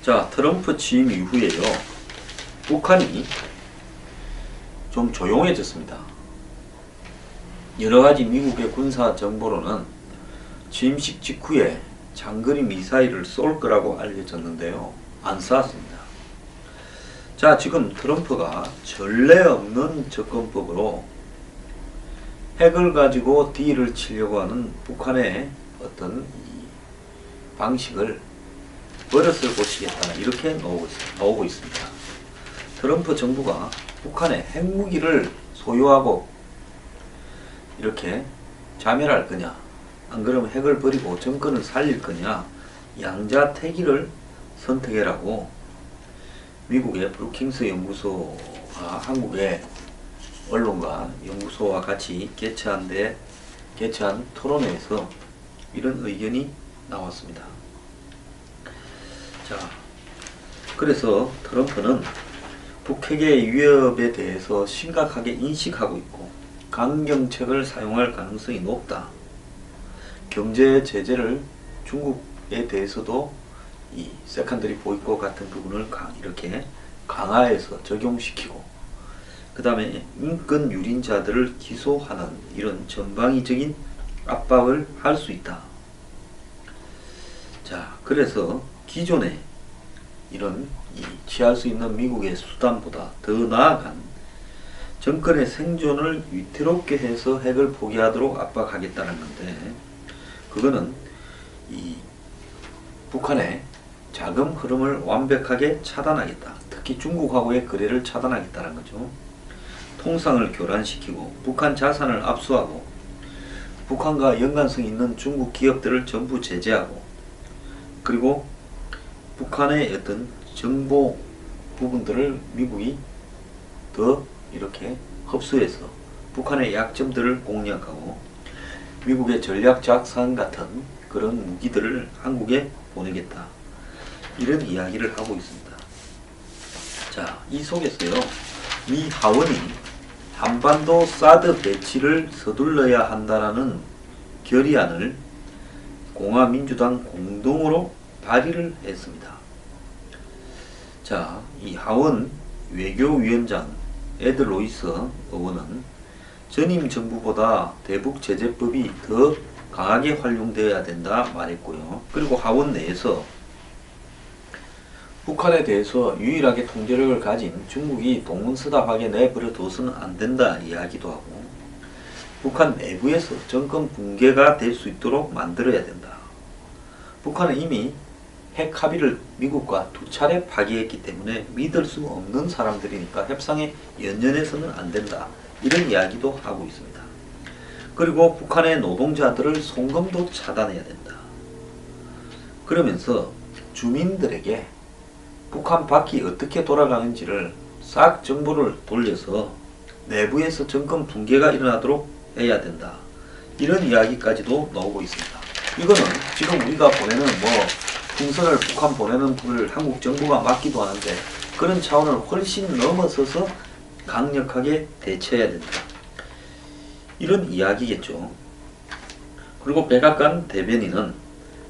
자, 트럼프 취임 이후에요. 북한이 좀 조용해졌습니다. 여러가지 미국의 군사 정보로는 취임식 직후에 장거리 미사일을 쏠 거라고 알려졌는데요. 안 쐈습니다. 자, 지금 트럼프가 전례 없는 접근법으로 핵을 가지고 딜을 치려고 하는 북한의 어떤 방식을 버릇을 고치겠다, 이렇게 나오고 있습니다. 트럼프 정부가 북한의 핵무기를 소유하고 이렇게 자멸할 거냐, 안 그러면 핵을 버리고 정권을 살릴 거냐, 양자택일을 선택해라고 미국의 브루킹스 연구소와 한국의 언론과 연구소와 같이 개최한 토론회에서 이런 의견이 나왔습니다. 자, 그래서 트럼프는 북핵의 위협에 대해서 심각하게 인식하고 있고 강경책을 사용할 가능성이 높다. 경제 제재를 중국에 대해서도 이 세컨더리 보이콧 같은 부분을 이렇게 강화해서 적용시키고, 그 다음에 인권 유린자들을 기소하는 이런 전방위적인 압박을 할 수 있다. 자, 그래서 기존에 이런 취할 수 있는 미국의 수단보다 더 나아간 정권의 생존을 위태롭게 해서 핵을 포기하도록 압박하겠다는 건데, 그거는 이 북한의 자금 흐름을 완벽하게 차단하겠다. 특히 중국하고의 거래를 차단하겠다는 거죠. 통상을 교란시키고 북한 자산을 압수하고 북한과 연관성 있는 중국 기업들을 전부 제재하고, 그리고 북한의 어떤 정보 부분들을 미국이 더 이렇게 흡수해서 북한의 약점들을 공략하고 미국의 전략 작산 같은 그런 무기들을 한국에 보내겠다, 이런 이야기를 하고 있습니다. 자, 이 속에서요, 미 하원이 한반도 사드 배치를 서둘러야 한다라는 결의안을 공화민주당 공동으로 발의를 했습니다. 자, 이 하원 외교위원장 에드 로이스 의원은 전임 정부보다 대북제재법이 더 강하게 활용되어야 된다 말했고요. 그리고 하원 내에서 북한에 대해서 유일하게 통제력을 가진 중국이 동문서답하게 내버려 둬서는 안 된다 이야기도 하고, 북한 내부에서 정권 붕괴가 될 수 있도록 만들어야 된다. 북한은 이미 핵 합의를 미국과 2차례 파기했기 때문에 믿을 수 없는 사람들이니까 협상에 연연해서는 안 된다, 이런 이야기도 하고 있습니다. 그리고 북한의 노동자들을 송금도 차단해야 된다. 그러면서 주민들에게 북한 밖이 어떻게 돌아가는지를 싹 정보를 돌려서 내부에서 정권 붕괴가 일어나도록 해야 된다, 이런 이야기까지도 나오고 있습니다. 이거는 지금 우리가 보내는 풍선을 북한 보내는 불을 한국 정부가 막기도 하는데 그런 차원을 훨씬 넘어서서 강력하게 대처해야 된다, 이런 이야기겠죠. 그리고 백악관 대변인은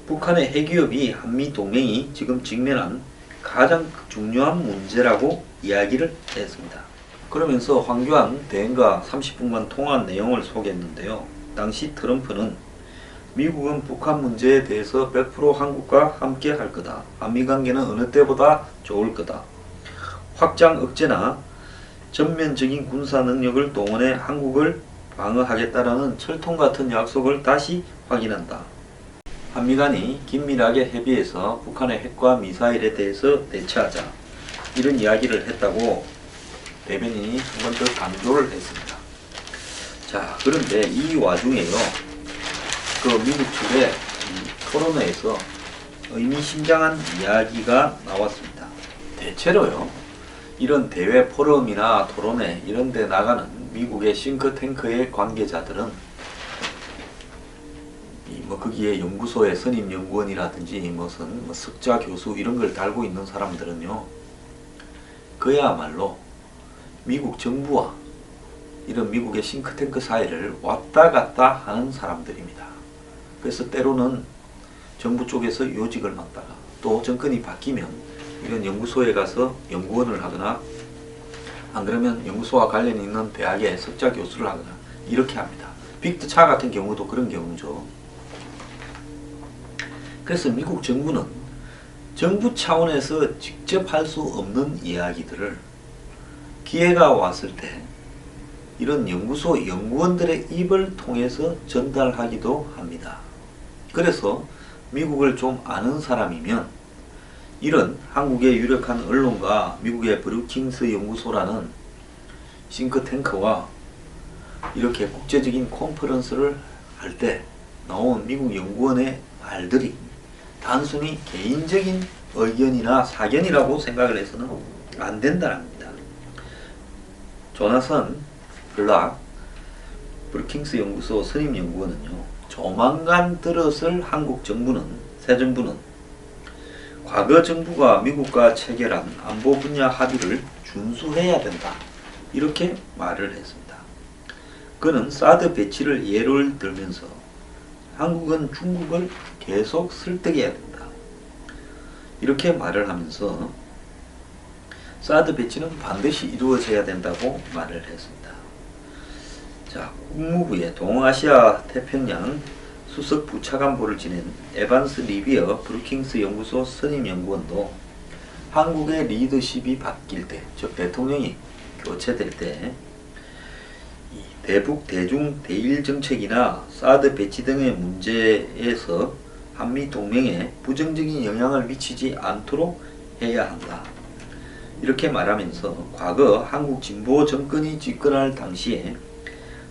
북한의 핵위협이 한미동맹이 지금 직면한 가장 중요한 문제라고 이야기를 했습니다. 그러면서 황교안 대행과 30분간 통화한 내용을 소개했는데요. 당시 트럼프는 미국은 북한 문제에 대해서 100% 한국과 함께 할 거다. 한미관계는 어느 때보다 좋을 거다. 확장 억제나 전면적인 군사 능력을 동원해 한국을 방어하겠다라는 철통 같은 약속을 다시 확인한다. 한미 간이 긴밀하게 협의해서 북한의 핵과 미사일에 대해서 대처하자, 이런 이야기를 했다고 대변인이 한 번 더 강조를 했습니다. 자, 그런데 이 와중에요, 미국 측의 토론회에서 의미심장한 이야기가 나왔습니다. 대체로요, 이런 대외 포럼이나 토론회 이런 데 나가는 미국의 싱크탱크의 관계자들은 거기에 연구소의 선임 연구원이라든지 무슨 석좌 교수 이런 걸 달고 있는 사람들은요, 그야말로 미국 정부와 이런 미국의 싱크탱크 사이를 왔다 갔다 하는 사람들입니다. 그래서 때로는 정부 쪽에서 요직을 맡다가 또 정권이 바뀌면 이런 연구소에 가서 연구원을 하거나 안 그러면 연구소와 관련이 있는 대학에 석좌 교수를 하거나 이렇게 합니다. 빅터 차 같은 경우도 그런 경우죠. 그래서 미국 정부는 정부 차원에서 직접 할 수 없는 이야기들을 기회가 왔을 때 이런 연구소 연구원들의 입을 통해서 전달하기도 합니다. 그래서 미국을 좀 아는 사람이면 이런 한국의 유력한 언론과 미국의 브루킹스 연구소라는 싱크탱크와 이렇게 국제적인 컨퍼런스를 할 때 나온 미국 연구원의 말들이 단순히 개인적인 의견이나 사견이라고 생각을 해서는 안 된다는 겁니다. 조나선 블락 브루킹스 연구소 선임 연구원은요, 조만간 들었을 한국 정부는, 새 정부는 과거 정부가 미국과 체결한 안보 분야 합의를 준수해야 된다, 이렇게 말을 했습니다. 그는 사드 배치를 예를 들면서 한국은 중국을 계속 설득해야 된다, 이렇게 말을 하면서 사드 배치는 반드시 이루어져야 된다고 말을 했습니다. 자, 국무부의 동아시아 태평양 수석 부차관보를 지낸 에반스 리비어 브루킹스 연구소 선임 연구원도 한국의 리더십이 바뀔 때, 즉 대통령이 교체될 때 이 대북 대중 대일 정책이나 사드 배치 등의 문제에서 한미 동맹에 부정적인 영향을 미치지 않도록 해야 한다, 이렇게 말하면서 과거 한국 진보 정권이 집권할 당시에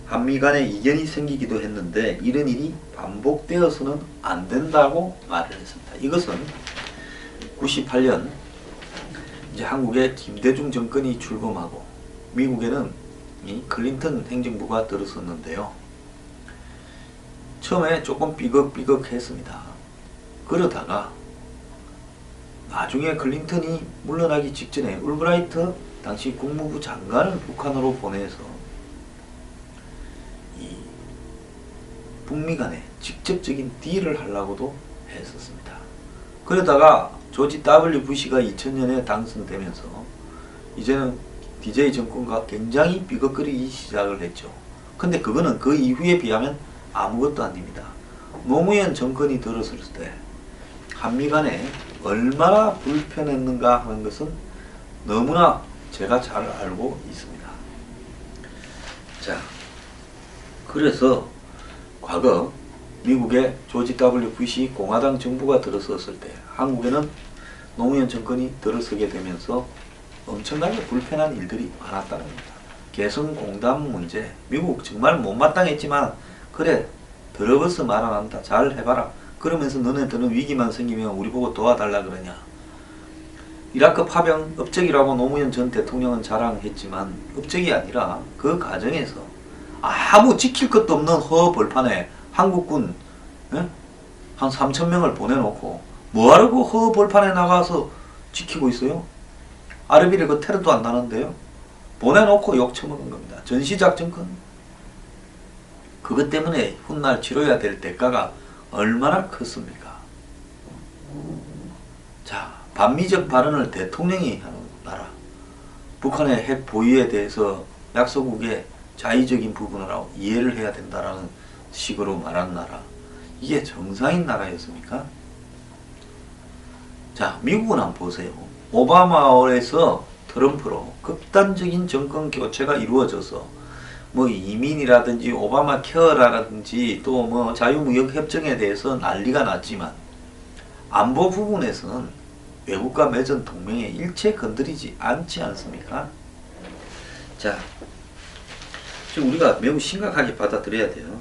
한미 간에 이견이 생기기도 했는데 이런 일이 반복되어서는 안 된다고 말을 했습니다. 이것은 98년 이제 한국에 김대중 정권이 출범하고 미국에는 이 클린턴 행정부가 들었었는데요. 처음에 조금 삐걱삐걱했습니다. 그러다가 나중에 클린턴이 물러나기 직전에 울브라이트 당시 국무부 장관을 북한으로 보내서 이 북미 간에 직접적인 딜을 하려고도 했었습니다. 그러다가 조지 W 부시가 2000년에 당선되면서 이제는 DJ 정권과 굉장히 삐걱거리기 시작을 했죠. 근데 그거는 그 이후에 비하면 아무것도 아닙니다. 노무현 정권이 들었을 때 한미 간에 얼마나 불편했는가 하는 것은 너무나 제가 잘 알고 있습니다. 자, 그래서 과거 미국의 조지 W 부시 공화당 정부가 들어섰을 때 한국에는 노무현 정권이 들어서게 되면서 엄청나게 불편한 일들이 많았다는 겁니다. 개성공단 문제, 미국 정말 못마땅했지만 그래 들어버서 말 안 한다, 잘 해봐라, 그러면서 너네들은 위기만 생기면 우리 보고 도와달라 그러냐. 이라크 파병 업적이라고 노무현 전 대통령은 자랑했지만 업적이 아니라 그 과정에서 아무 지킬 것도 없는 허벌판에 한국군 한 3,000명을 보내놓고 뭐하라고 허벌판에 나가서 지키고 있어요? 아르비를 그 테러도 안 나는데요. 보내놓고 욕 처먹은 겁니다. 전시작전권. 그것 때문에 훗날 치러야 될 대가가 얼마나 컸습니까? 자, 반미적 발언을 대통령이 하는 나라, 북한의 핵 보유에 대해서 약소국의 자의적인 부분을 하고 이해를 해야 된다라는 식으로 말하는 나라, 이게 정상인 나라였습니까? 자, 미국은 한번 보세요. 오바마에서 트럼프로 극단적인 정권 교체가 이루어져서 뭐 이민이라든지 오바마 케어라든지 또 뭐 자유무역 협정에 대해서 난리가 났지만 안보 부분에서는 외국과 맺은 동맹에 일체 건드리지 않지 않습니까? 자, 지금 우리가 매우 심각하게 받아들여야 돼요.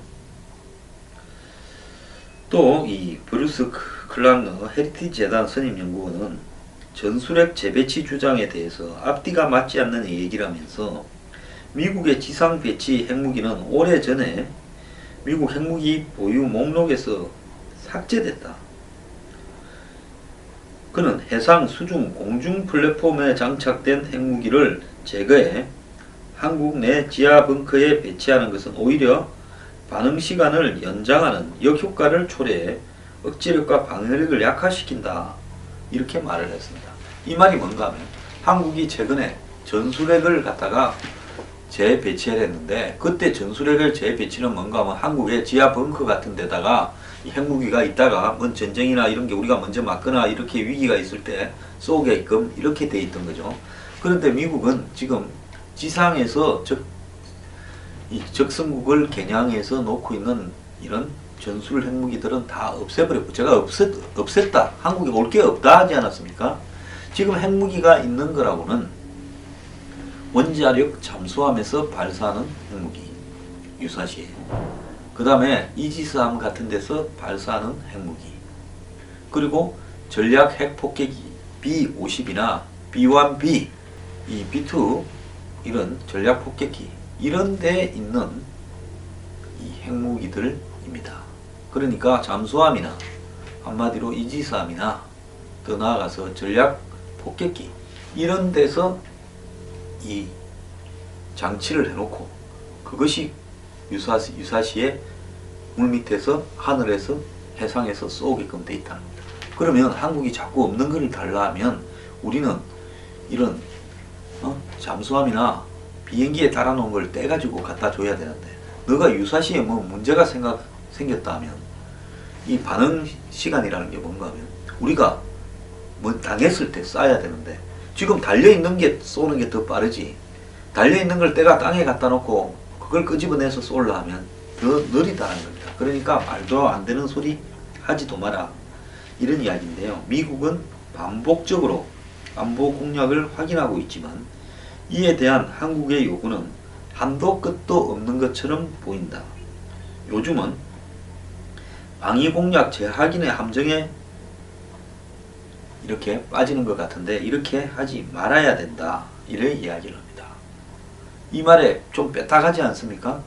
또 이 브루스 클락너 헤리티지 재단 선임 연구원은 전술핵 재배치 주장에 대해서 앞뒤가 맞지 않는 얘기를 하면서 미국의 지상 배치 핵무기는 오래전에 미국 핵무기 보유 목록에서 삭제됐다. 그는 해상, 수중, 공중 플랫폼에 장착된 핵무기를 제거해 한국 내 지하 벙커에 배치하는 것은 오히려 반응 시간을 연장하는 역효과를 초래해 억지력과 방어력을 약화시킨다, 이렇게 말을 했습니다. 이 말이 뭔가 하면 한국이 최근에 전술핵을 갖다가 재배치를 했는데, 그때 전술핵을 재배치는 뭔가 하면 한국의 지하 벙커 같은 데다가 이 핵무기가 있다가 뭔 전쟁이나 이런 게 우리가 먼저 맞거나 이렇게 위기가 있을 때 쏘게끔 이렇게 돼 있던 거죠. 그런데 미국은 지금 지상에서 이 적성국을 겨냥해서 놓고 있는 이런 전술 핵무기들은 다 없애버렸고, 제가 없앴다, 한국에 올 게 없다 하지 않았습니까? 지금 핵무기가 있는 거라고는 원자력 잠수함에서 발사하는 핵무기, 유사시에, 그 다음에 이지스함 같은 데서 발사하는 핵무기, 그리고 전략 핵폭격기 B-50이나 B-1B, 이 B-2 이런 전략 폭격기 이런 데 있는 이 핵무기들입니다. 그러니까 잠수함이나 한마디로 이지스함이나 더 나아가서 전략 폭격기 이런 데서 이 장치를 해놓고 그것이 유사시에 물밑에서 하늘에서 해상에서 쏘게끔 돼 있다는 겁니다. 그러면 한국이 자꾸 없는 걸 달라 하면 우리는 이런 잠수함이나 비행기에 달아놓은 걸 떼가지고 갖다 줘야 되는데, 너가 유사시에 뭐 문제가 생겼다 하면 이 반응 시간이라는 게 뭔가 하면 우리가 뭐 당했을 때 쏴야 되는데, 지금 달려있는 게 쏘는 게 더 빠르지, 달려있는 걸 떼가 땅에 갖다 놓고 그걸 끄집어내서 쏠라 하면 더 느리다는 겁니다. 그러니까 말도 안 되는 소리 하지도 마라, 이런 이야기인데요. 미국은 반복적으로 안보 공약을 확인하고 있지만 이에 대한 한국의 요구는 한도 끝도 없는 것처럼 보인다. 요즘은 방위 공약 재확인의 함정에 이렇게 빠지는 것 같은데, 이렇게 하지 말아야 된다, 이런 이야기를 합니다. 이 말에 좀 뼈딱하지 않습니까?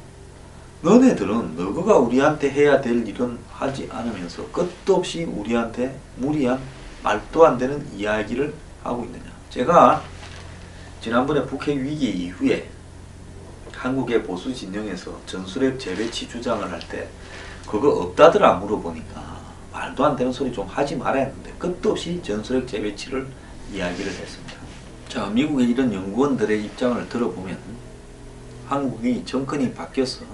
너네들은 너가 우리한테 해야 될 일은 하지 않으면서 끝도 없이 우리한테 무리한 말도 안 되는 이야기를 하고 있느냐. 제가 지난번에 북핵 위기 이후에 한국의 보수 진영에서 전술핵 재배치 주장을 할 때 그거 없다더라 물어보니까 말도 안 되는 소리 좀 하지 말아야 했는데 끝도 없이 전술핵 재배치를 이야기를 했습니다. 자, 미국의 이런 연구원들의 입장을 들어보면 한국이 정권이 바뀌어서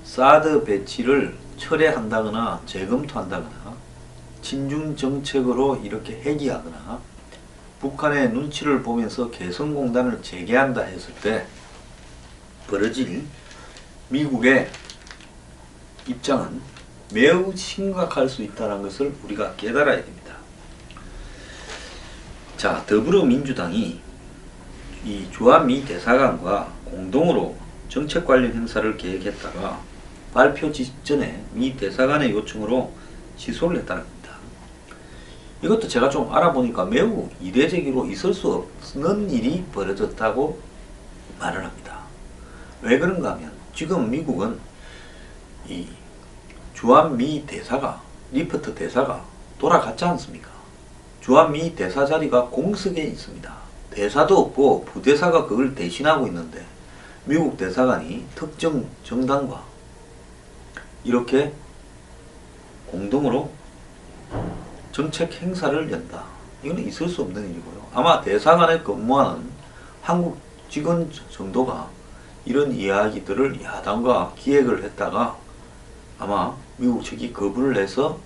사드 배치를 철회한다거나 재검토한다거나 친중 정책으로 이렇게 해기하거나 북한의 눈치를 보면서 개성공단을 재개한다 했을 때 벌어질 미국의 입장은 매우 심각할 수 있다는 것을 우리가 깨달아야 됩니다. 자, 더불어민주당이 이 주한미 대사관과 공동으로 정책 관련 행사를 계획했다가 발표 직전에 미 대사관의 요청으로 취소를 했다는 겁니다. 이것도 제가 좀 알아보니까 매우 이례적으로 있을 수 없는 일이 벌어졌다고 말을 합니다. 왜 그런가 하면 지금 미국은 이 주한미 대사가, 리퍼트 대사가 돌아갔지 않습니까? 주한미 대사 자리가 공석에 있습니다. 대사도 없고 부대사가 그걸 대신하고 있는데 미국 대사관이 특정 정당과 이렇게 공동으로 정책 행사를 연다. 이건 있을 수 없는 일이고요. 아마 대사관에 근무하는 한국 직원 정도가 이런 이야기들을 야당과 기획을 했다가 아마 미국 측이 거부를 해서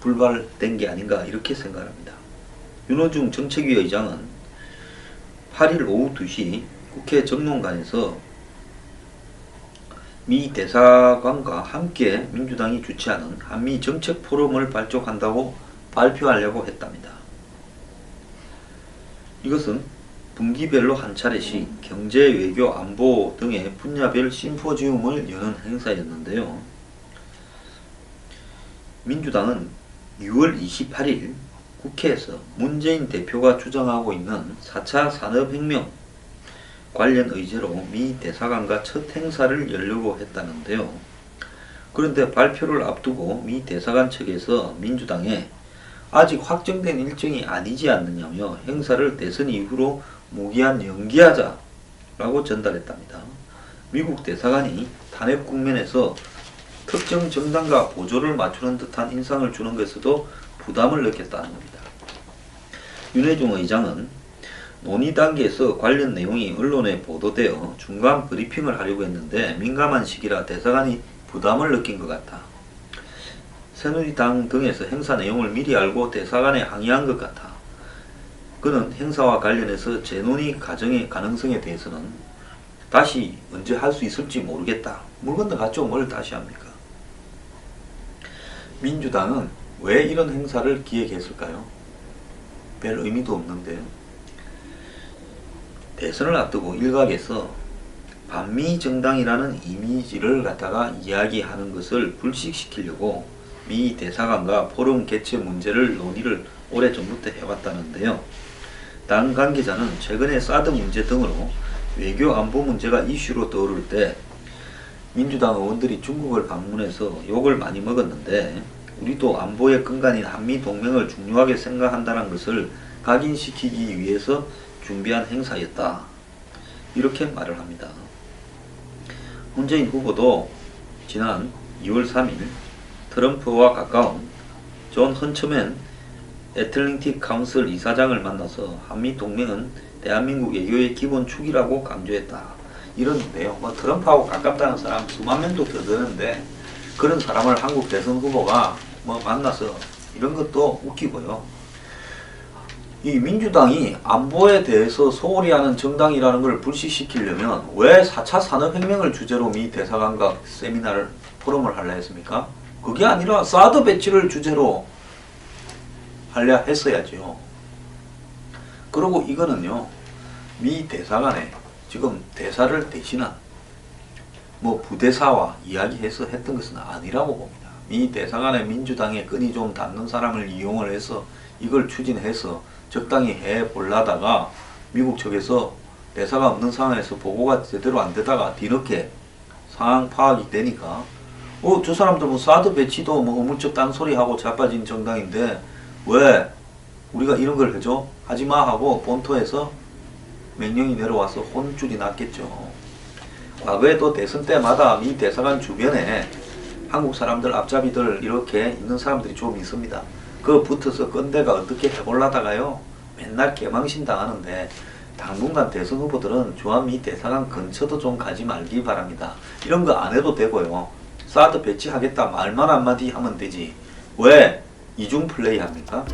불발된 게 아닌가, 이렇게 생각합니다. 윤호중 정책위 의장은 8일 오후 2시 국회 정론관에서 미 대사관과 함께 민주당이 주최하는 한미 정책 포럼을 발족한다고 발표하려고 했답니다. 이것은 분기별로 한 차례씩 경제, 외교, 안보 등의 분야별 심포지움을 여는 행사였는데요. 민주당은 6월 28일 국회에서 문재인 대표가 주장하고 있는 4차 산업혁명 관련 의제로 미 대사관과 첫 행사를 열려고 했다는데요. 그런데 발표를 앞두고 미 대사관 측에서 민주당에 아직 확정된 일정이 아니지 않느냐며 행사를 대선 이후로 무기한 연기하자라고 전달했답니다. 미국 대사관이 탄핵 국면에서 특정 정당과 보조를 맞추는 듯한 인상을 주는 것에도 부담을 느꼈다는 겁니다. 윤회중 의장은 논의 단계에서 관련 내용이 언론에 보도되어 중간 브리핑을 하려고 했는데 민감한 시기라 대사관이 부담을 느낀 것 같다. 새누리당 등에서 행사 내용을 미리 알고 대사관에 항의한 것 같아. 그는 행사와 관련해서 재논의 과정의 가능성에 대해서는 다시 언제 할 수 있을지 모르겠다. 물 건너갔죠. 뭘 다시 합니까? 민주당은 왜 이런 행사를 기획했을까요? 별 의미도 없는데요. 대선을 앞두고 일각에서 반미 정당이라는 이미지를 갖다가 이야기하는 것을 불식시키려고 미 대사관과 포럼 개최 문제를 논의를 오래전부터 해왔다는데요. 당 관계자는 최근에 사드 문제 등으로 외교 안보 문제가 이슈로 떠오를 때 민주당 의원들이 중국을 방문해서 욕을 많이 먹었는데 우리도 안보의 근간인 한미 동맹을 중요하게 생각한다는 것을 각인시키기 위해서 준비한 행사였다. 이렇게 말을 합니다. 문재인 후보도 지난 2월 3일 트럼프와 가까운 존 헌처맨 애틀랜틱 카운슬 이사장을 만나서 한미 동맹은 대한민국 외교의 기본 축이라고 강조했다. 이런데요. 트럼프하고 가깝다는 사람 수만 명도 더 되는데 그런 사람을 한국 대선 후보가 만나서 이런 것도 웃기고요. 이 민주당이 안보에 대해서 소홀히 하는 정당이라는 걸 불식시키려면 왜 4차 산업혁명을 주제로 미 대사관과 세미나를 포럼을 하려 했습니까? 그게 아니라 사드 배치를 주제로 하려 했어야죠. 그리고 이거는요, 미 대사관에 지금 대사를 대신한 부대사와 이야기해서 했던 것은 아니라고 봅니다. 미 대사관에 민주당에 끈이 좀 닿는 사람을 이용을 해서 이걸 추진해서 적당히 해보려다가 미국 측에서 대사가 없는 상황에서 보고가 제대로 안 되다가 뒤늦게 상황 파악이 되니까 저 사람들 사드 배치도 어물쩍 딴소리하고 자빠진 정당인데 왜 우리가 이런 걸 해줘? 하지마 하고 본토에서 명령이 내려와서 혼쭐이 났겠죠. 과거에도 대선 때마다 미 대사관 주변에 한국 사람들 앞잡이들 이렇게 있는 사람들이 좀 있습니다. 그 붙어서 건대가 어떻게 해보려다가요 맨날 개망신 당하는데 당분간 대선 후보들은 주한미 대사관 근처도 좀 가지 말기 바랍니다. 이런 거 안 해도 되고요. 사드 배치하겠다 말만 한마디 하면 되지 왜 이중 플레이 합니까?